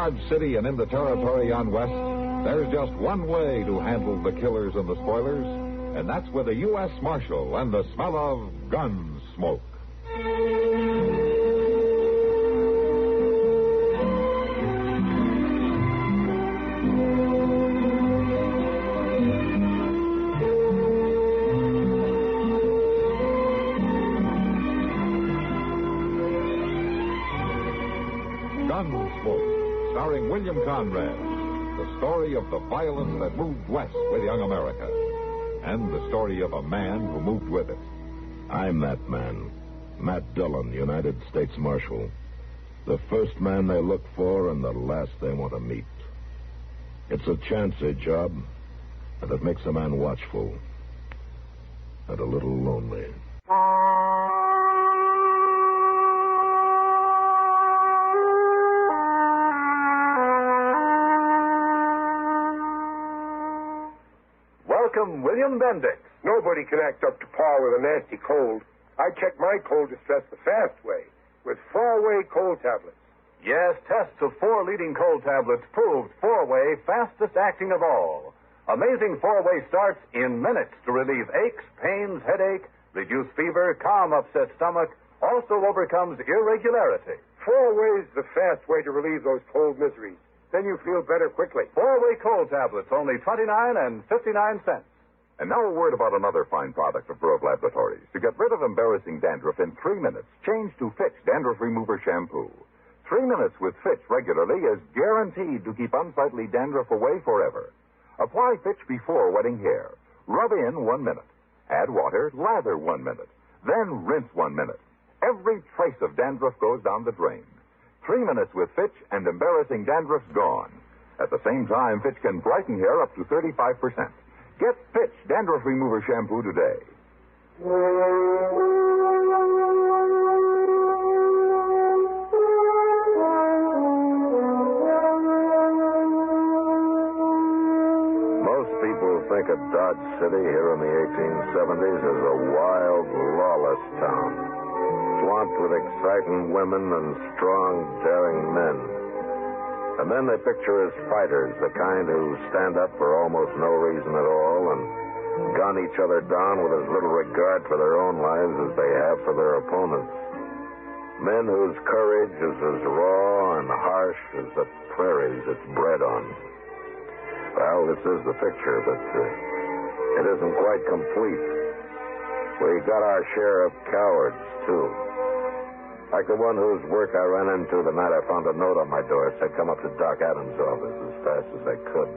Dodge City and in the territory on West, there's just one way to handle the killers and the spoilers, and that's with a U.S. Marshal and the smell of gun smoke. Gunsmoke, starring William Conrad, the story of the violence that moved west with young America, and the story of a man who moved with it. I'm that man, Matt Dillon, United States Marshal. The first man they look for and the last they want to meet. It's a chancy job, and it makes a man watchful and a little lonely. Welcome, William Bendix. Nobody can act up to par with a nasty cold. I check my cold distress the fast way, with 4-way cold tablets. Yes, tests of 4 leading cold tablets proved 4-way fastest acting of all. Amazing 4-way starts in minutes to relieve aches, pains, headache, reduce fever, calm upset stomach, also overcomes irregularity. 4-way's the fast way to relieve those cold miseries. Then you feel better quickly. 4-way cold tablets, only 29 and 59 cents. And now a word about another fine product of Grove Laboratories. To get rid of embarrassing dandruff in 3 minutes, change to Fitch Dandruff Remover Shampoo. 3 minutes with Fitch regularly is guaranteed to keep unsightly dandruff away forever. Apply Fitch before wetting hair. Rub in 1 minute. Add water, lather 1 minute. Then rinse 1 minute. Every trace of dandruff goes down the drain. 3 minutes with Fitch and embarrassing dandruff's gone. At the same time, Fitch can brighten hair up to 35%. Get Fitch Dandruff Remover Shampoo today. Most people think of Dodge City here in the 1870s as a wild, lawless town, swamped with exciting women and strong, daring men. And then they picture as fighters, the kind who stand up for almost no reason at all and gun each other down with as little regard for their own lives as they have for their opponents. Men whose courage is as raw and harsh as the prairies it's bred on. Well, this is the picture, but it isn't quite complete. We got our share of cowards, too. Like the one whose work I ran into the night I found a note on my door. It said, come up to Doc Adams' office as fast as I could.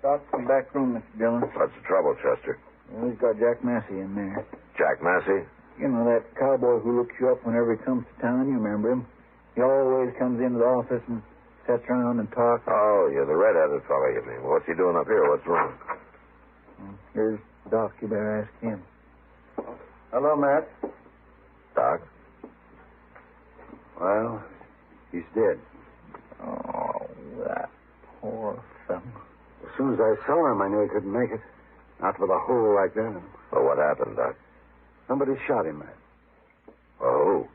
Doc's in the back room, Mr. Dillon. What's the trouble, Chester? Well, he's got Jack Massey in there. Jack Massey? You know, that cowboy who looks you up whenever he comes to town. You remember him. He always comes into the office and sits around and talks. Oh, you're the red-headed fellow, you mean. What's he doing up here? What's wrong? Here's Doc. You better ask him. Hello, Matt. Doc? Well, he's dead. Oh, that poor fellow. As soon as I saw him, I knew he couldn't make it. Not with a hole like that. Well, what happened, Doc? Somebody shot him, Matt. Oh.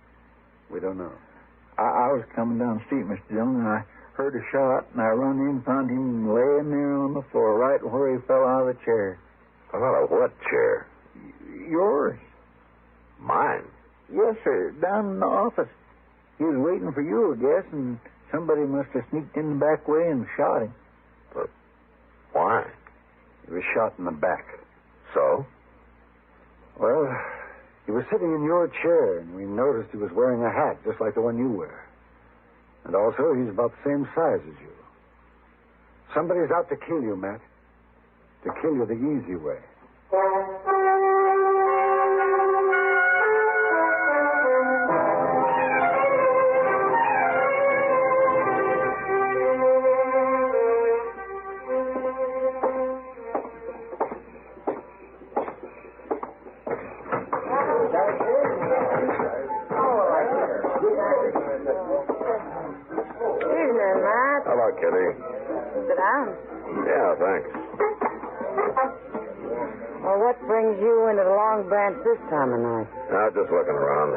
We don't know. I was coming down the street, Mr. Dillon, and I heard a shot, and I run in and found him laying there on the floor, right where he fell out of the chair. Out of what chair? Yours. Mine? Yes, sir, down in the office. He was waiting for you, I guess, and somebody must have sneaked in the back way and shot him. But why? He was shot in the back. So? Well, he was sitting in your chair, and we noticed he was wearing a hat just like the one you wear. And also, he's about the same size as you. Somebody's out to kill you, Matt. To kill you the easy way. Evening, Matt. Hello, Kitty. Sit down. Yeah, thanks. Well, what branch this time of night? Just looking around.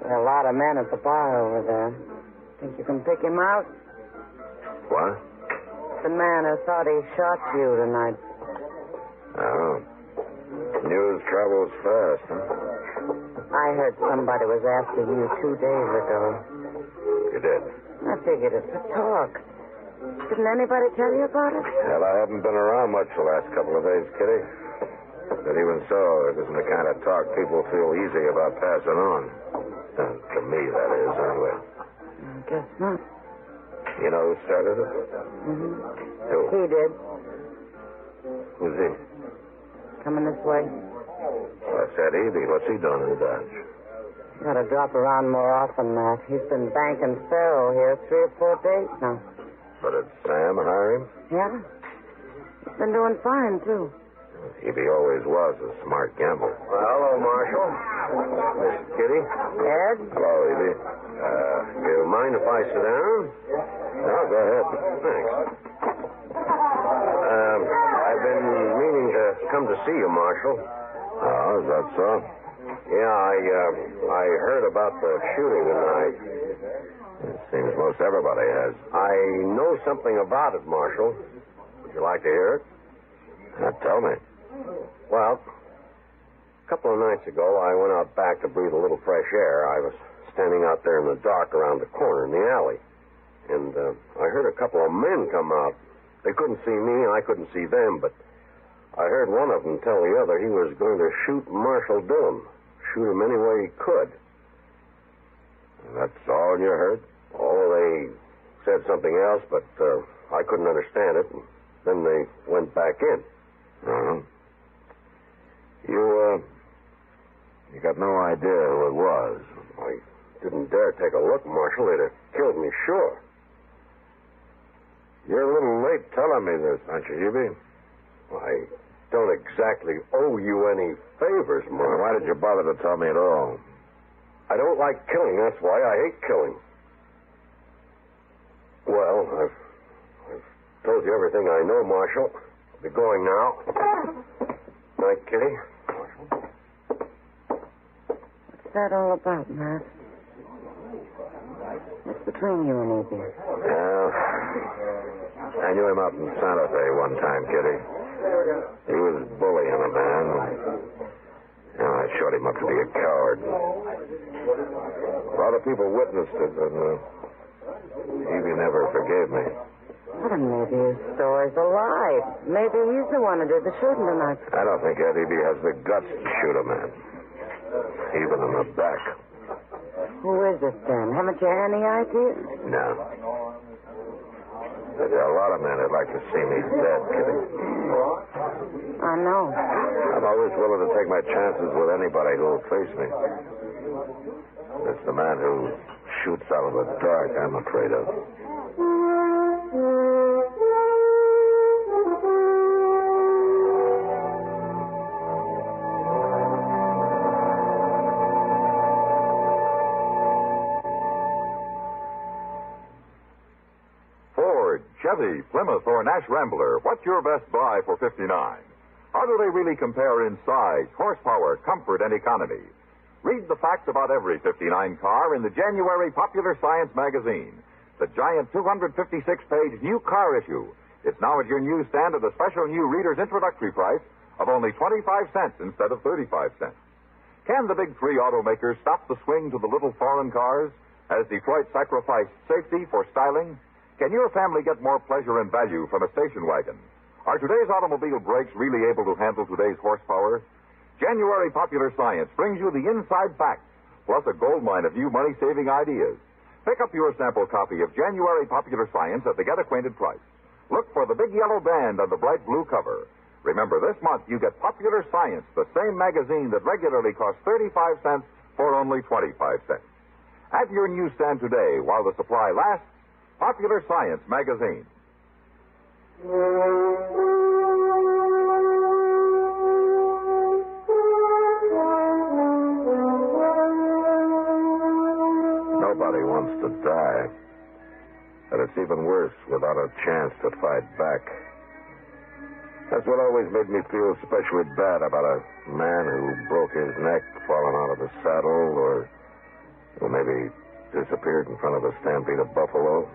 There are a lot of men at the bar over there. Think you can pick him out? What? The man who thought he shot you tonight. Oh. News travels fast, huh? I heard somebody was after you 2 days ago. You did? I figured it's a talk. Didn't anybody tell you about it? Well, I haven't been around much the last couple of days, Kitty. But even so, it isn't the kind of talk people feel easy about passing on. To me, that is, anyway. I guess not. You know who started it? Mm-hmm. Who? He did. Who's he? Coming this way. That's Ed Evie. What's he doing in Dodge? Gotta drop around more often, Matt. He's been banking faro here 3 or 4 days now. But did Sam hire him? Yeah? He's been doing fine, too. Evie always was a smart gambler. Well, hello, Marshal. Miss Kitty. Ed? Hello, Evie. Do you mind if I sit down? No, go ahead. Thanks. I've been meaning to come to see you, Marshal. Oh, is that so? Yeah, I heard about the shooting tonight. It seems most everybody has. I know something about it, Marshal. Would you like to hear it? Tell me. Well, a couple of nights ago, I went out back to breathe a little fresh air. I was standing out there in the dark around the corner in the alley. And I heard a couple of men come out. They couldn't see me, and I couldn't see them, but I heard one of them tell the other he was going to shoot Marshal Dillon. Shoot him any way he could. That's all you heard? Oh, they said something else, but I couldn't understand it. And then they went back in. Uh-huh. You got no idea who it was? I didn't dare take a look, Marshal. They'd have killed me, sure. You're a little late telling me this, aren't you, Evie? I don't exactly owe you any favors, Marshal. Why did you bother to tell me at all? I don't like killing, that's why. I hate killing. Well, I've told you everything I know, Marshal. I'll be going now. Night, Kitty. What's that all about, Matt? What's between you and Evie? Well, I knew him out in Santa Fe one time, Kitty. He was bullying a man. And I showed him up to be a coward. A lot of people witnessed it, but Evie never forgave me. Well, maybe his story's a lie. Maybe he's the one who did the shooting tonight. I don't think Ed Evie has the guts to shoot a man. Even in the back. Who is it, then? Haven't you any idea? No. There are a lot of men that'd like to see me dead, Kitty. I know. I'm always willing to take my chances with anybody who'll face me. It's the man who shoots out of the dark I'm afraid of. Chevy, Plymouth, or Nash Rambler, what's your best buy for $59? How do they really compare in size, horsepower, comfort, and economy? Read the facts about every '59 car in the January Popular Science magazine, the giant 256-page new car issue. It's now at your newsstand at a special new reader's introductory price of only 25 cents instead of 35 cents. Can the big three automakers stop the swing to the little foreign cars? Has Detroit sacrificed safety for styling? Can your family get more pleasure and value from a station wagon? Are today's automobile brakes really able to handle today's horsepower? January Popular Science brings you the inside facts, plus a goldmine of new money-saving ideas. Pick up your sample copy of January Popular Science at the Get Acquainted price. Look for the big yellow band on the bright blue cover. Remember, this month you get Popular Science, the same magazine that regularly costs 35 cents for only 25 cents. At your newsstand today, while the supply lasts, Popular Science magazine. Nobody wants to die. But it's even worse without a chance to fight back. That's what always made me feel especially bad about a man who broke his neck falling out of the saddle or who maybe disappeared in front of a stampede of buffalo.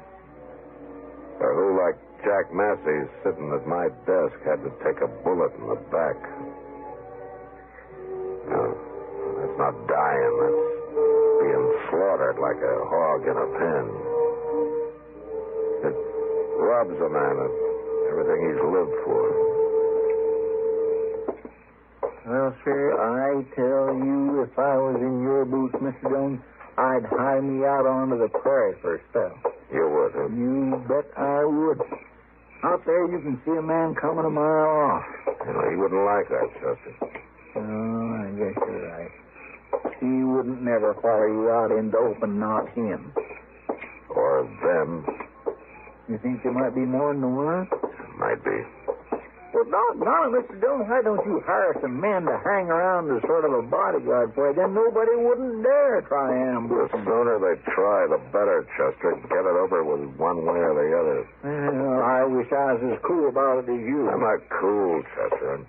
Or who, like Jack Massey, sitting at my desk, had to take a bullet in the back. No, that's not dying. That's being slaughtered like a hog in a pen. It robs a man of everything he's lived for. Well, sir, I tell you, if I was in your boots, Mr. Jones, I'd hie me out onto the prairie for a spell. You would, huh? You bet I would. Out there, you can see a man coming a mile off. You know, he wouldn't like that, Chester. Oh, I guess you're right. He wouldn't never follow you out in the open, not him. Or them. You think there might be more than the one? Might be. Well, doggone it, Mr. Jones, why don't you hire some men to hang around as sort of a bodyguard for you? Then nobody wouldn't dare try ambush. The sooner they try, the better, Chester. Get it over with one way or the other. Well, I wish I was as cool about it as you. I'm not cool, Chester.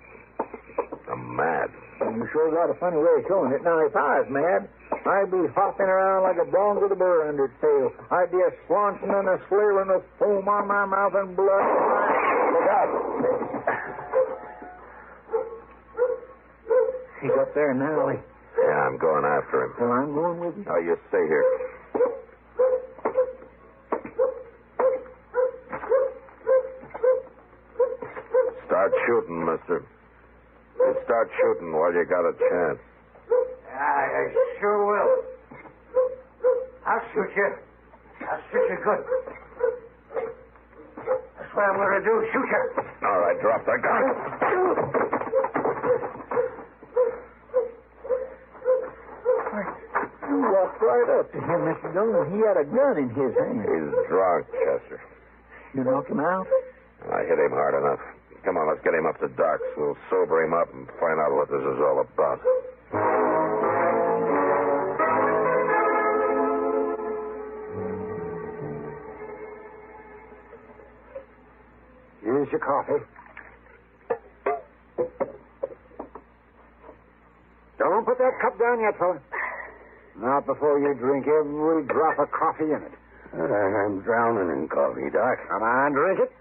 I'm mad. You sure got a funny way of showing it. Now, if I was mad, I'd be hopping around like a bronc with a burr under its tail. I'd be a squanching and a slavering with foam on my mouth and blood. Look out. He's up there in the alley. Yeah, I'm going after him. Well, I'm going with you. Oh, you stay here. Start shooting, mister. You start shooting while you got a chance. I sure will. I'll shoot you. I'll shoot you good. That's what I'm going to do, shoot you. All right, drop the gun. You walked right up to him, Mr. Jones. He had a gun in his hand. He's drunk, Chester. You knocked him out? I hit him hard enough. Come on, let's get him up to Doc's. We'll sober him up and find out what this is all about. Here's your coffee. Don't put that cup down yet, fella. Not before you drink every drop of coffee in it. I'm drowning in coffee, Doc. Come on, drink it.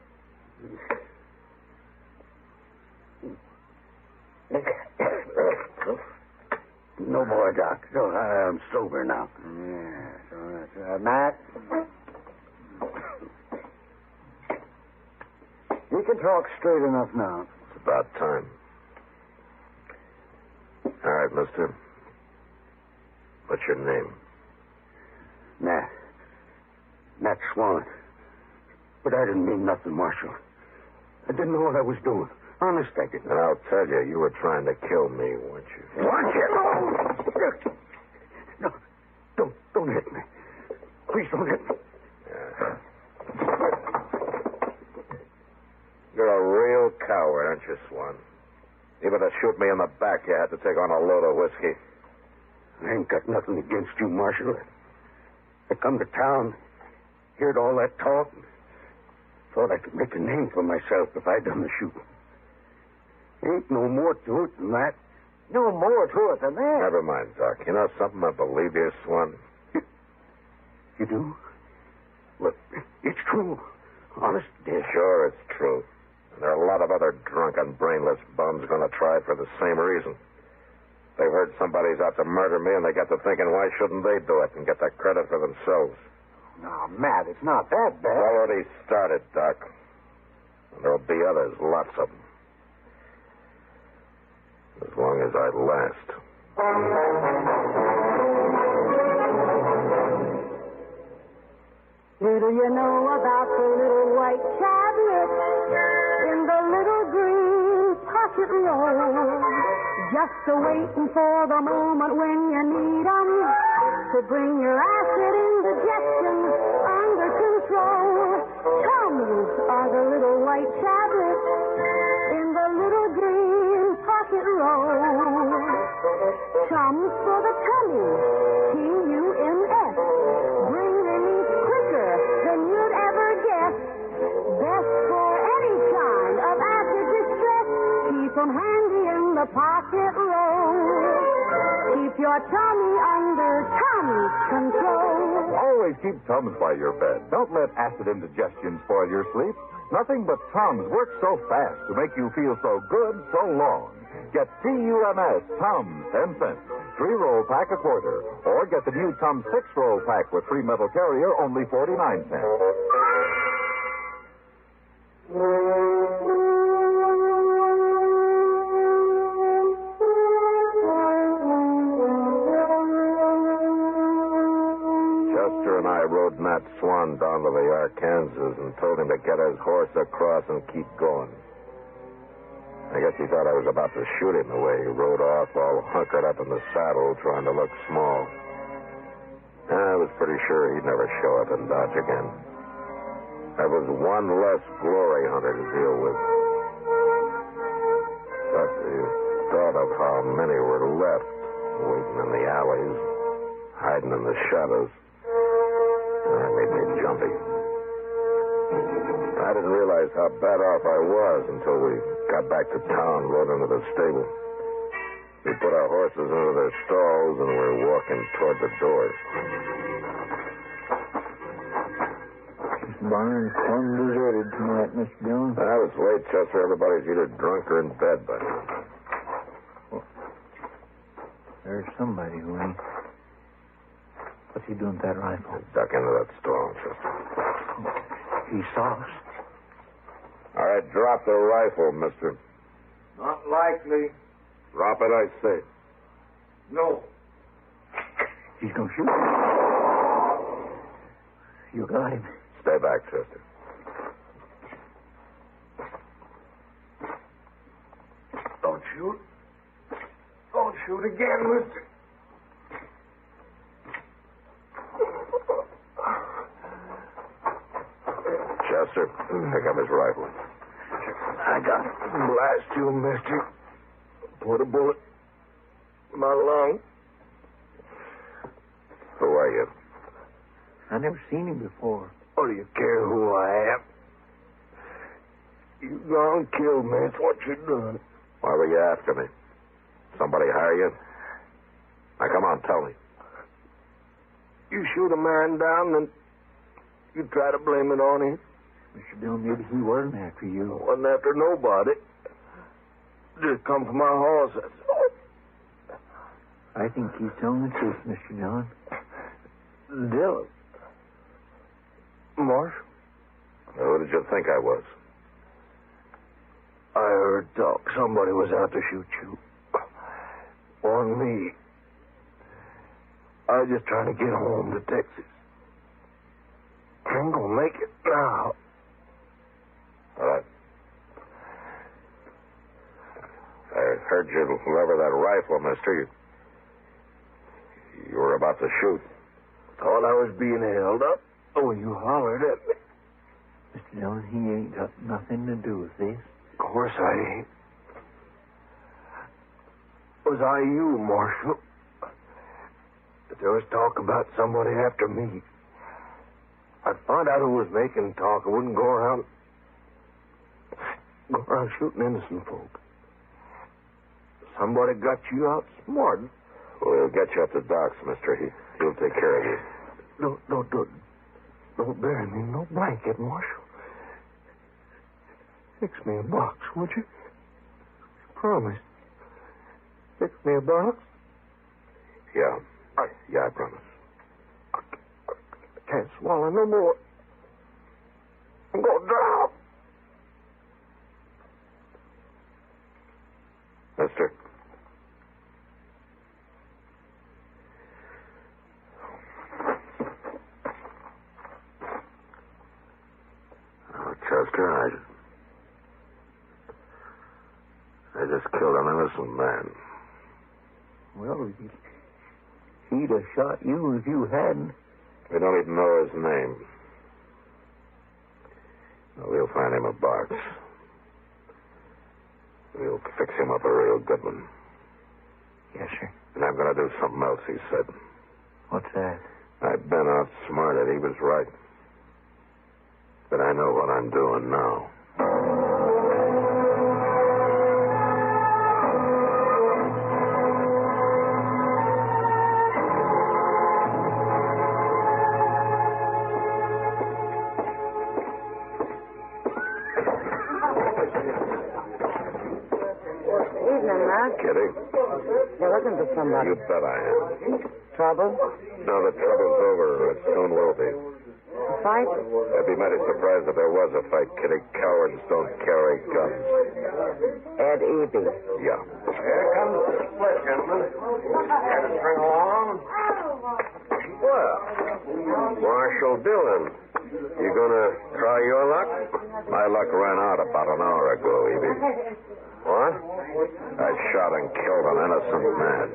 No more, Doc. No, I'm sober now. Yeah, so that's Matt. You can talk straight enough now. It's about time. All right, mister. What's your name? Nat Swan. But I didn't mean nothing, Marshal. I didn't know what I was doing. Honest, I didn't. And I'll tell you were trying to kill me, weren't you? Watch it! No, don't hit me. Please don't hit me. Yeah. You're a real coward, aren't you, Swan? Even to shoot me in the back, you had to take on a load of whiskey. I ain't got nothing against you, Marshal. I come to town, heard all that talk, and thought I could make a name for myself if I done the shooting. Ain't no more to it than that. No more to it than that. Never mind, Doc. You know something? I believe you, Swan. You do? Look, it's true. Honest, dear. Sure, it's true. And there are a lot of other drunken, brainless bums going to try it for the same reason. They've heard somebody's out to murder me, and they get to thinking, why shouldn't they do it and get the credit for themselves? Now, Matt, it's not that bad. It's already started, Doc. And there'll be others, lots of them. As long as I last. Little you know about the little white tablet in the little green pocket roll. Just a-waiting for the moment when you need 'em to bring your acid indigestion under control. Tums are the little white tablets in the little green pocket roll. Tums for the tummy, T-U-M-S. Bring relief quicker than you'd ever guess. Best for any kind of acid distress. the pocket roll. Keep your tummy under Tommy's control. Always keep Tums by your bed. Don't let acid indigestion spoil your sleep. Nothing but Tums works so fast to make you feel so good so long. Get TUMS Tums 10 cents. 3-roll pack a quarter. Or get the new Tums 6-roll pack with free metal carrier, only 49 cents. Chester and I rode Nat Swan down to the Arkansas and told him to get his horse across and keep going. I guess he thought I was about to shoot him the way he rode off, all hunkered up in the saddle, trying to look small. I was pretty sure he'd never show up in Dodge again. That was one less glory hunter to deal with. But the thought of how many were left, waiting in the alleys, hiding in the shadows, that made me jumpy. I didn't realize how bad off I was until we got back to town, rode into the stable. We put our horses into their stalls and were walking toward the doors. Barn's plumb deserted tonight, Mr. Jones. I was late, Chester. Everybody's either drunk or in bed by now. There's somebody who ain't. What's he doing with that rifle? Duck into that stall, Chester. He saw us. All right, drop the rifle, mister. Not likely. Drop it, I say. No. He's going to shoot. You got him. Stay back, Chester. Don't shoot. Don't shoot again, mister. Chester, pick up his rifle. I got it. Blast you, mister. Put a bullet in my lung. Who are you? I never seen him before. What do you care who I am? You gone killed me. That's what you done. Why were you after me? Somebody hire you? Now, come on, tell me. You shoot a man down, then you try to blame it on him. Mr. Bill, maybe he wasn't after you. I wasn't after nobody. Just come for my horse. That's all. I think he's telling the truth, Mr. Dillon. Dillon? Marshal? Who did you think I was? I heard talk. Somebody was out to shoot you. On me. I was just trying to get home to Texas. I ain't gonna make it now. All right. I heard you lever that rifle, mister. You were about to shoot. Thought I was being held up. Oh, you hollered at me. Mr. Dillon, he ain't got nothing to do with this. Of course I ain't. Was I you, Marshal? If there was talk about somebody after me, I'd find out who was making talk. I wouldn't go around shooting innocent folk. Somebody got you outsmarted. We'll get you up to Doc's, mister. He'll take care of you. Don't bury me in no blanket, Marshal. Fix me a box, would you? Promise. Fix me a box? Yeah. I promise. I can't swallow no more. I'm going to drown. Mister? Chester, I just killed an innocent man. Well, he'd have shot you if you hadn't. We don't even know his name. We'll find him a box. We'll fix him up a real good one. Yes, sir. And I'm going to do something else, he said. What's that? I've been outsmarted. He was right. But I know what I'm doing now. talking to somebody. You bet I am. Trouble? No, the trouble's over. It soon will be. A fight? I'd be mighty surprised if there was a fight, Kitty. Cowards don't carry guns. Ed Eby. Yeah. Here comes the split, gentlemen. Care to string along? Well, Marshal Dillon, you gonna try your luck? My luck ran out about an hour ago, Eby. What? I shot and killed an innocent man.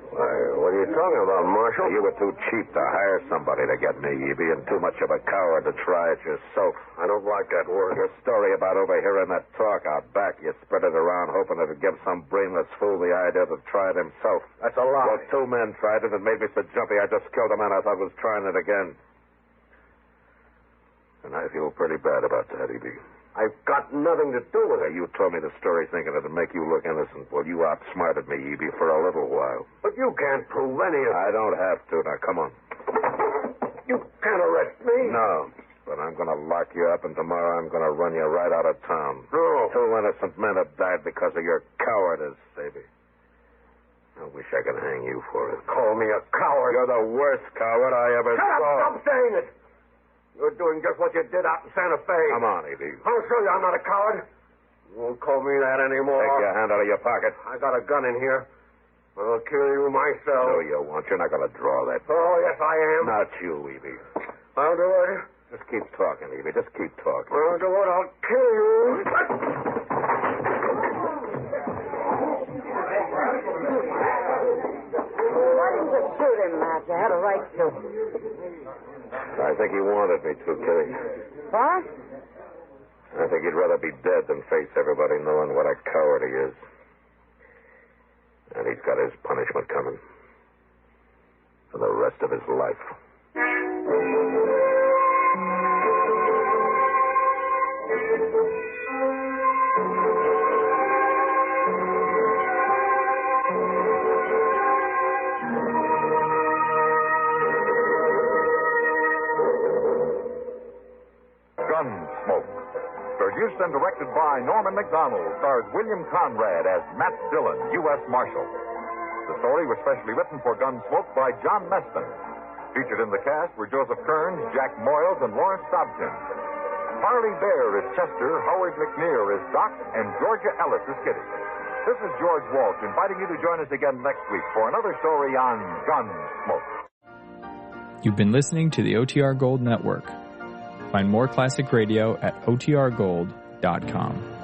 Why, what are you talking about, Marshal? You were too cheap to hire somebody to get me, Eby, and too much of a coward to try it yourself. I don't like that word. Your story about overhearing that talk out back, you spread it around hoping it'd give some brainless fool the idea to try it himself. That's a lie. Well, 2 men tried it and made me so jumpy I just killed a man I thought was trying it again. And I feel pretty bad about that, Eby. I've got nothing to do with it. You told me the story thinking it'd make you look innocent. Well, you outsmarted me, Eby, for a little while. But you can't prove any of it. I don't have to. Now, come on. You can't arrest me. No, but I'm going to lock you up, and tomorrow I'm going to run you right out of town. No. 2 innocent men have died because of your cowardice, Eby. I wish I could hang you for it. Call me a coward. You're the worst coward I ever Shut saw. up! Stop saying it. You're doing just what you did out in Santa Fe. Come on, Eby. I'll show you I'm not a coward. You won't call me that anymore. Take your hand out of your pocket. I got a gun in here. I'll kill you myself. No, you won't. You're not going to draw that. Oh, yes, I am. Not you, Eby. I'll do it. Just keep talking, Eby. Just keep talking. I'll do it. I'll kill you. Why didn't you shoot him, Matt? You had a right to. I think he wanted me to, Kitty. What? I think he'd rather be dead than face everybody knowing what a coward he is. And he's got his punishment coming. For the rest of his life. Gunsmoke. Produced and directed by Norman McDonald, stars William Conrad as Matt Dillon, U.S. Marshal. The story was specially written for Gunsmoke by John Meston. Featured in the cast were Joseph Kearns, Jack Moyles, and Lawrence Dobson. Harley Bear is Chester, Howard McNear is Doc, and Georgia Ellis is Kitty. This is George Walsh inviting you to join us again next week for another story on Gunsmoke. You've been listening to the OTR Gold Network. Find more classic radio at otrgold.com.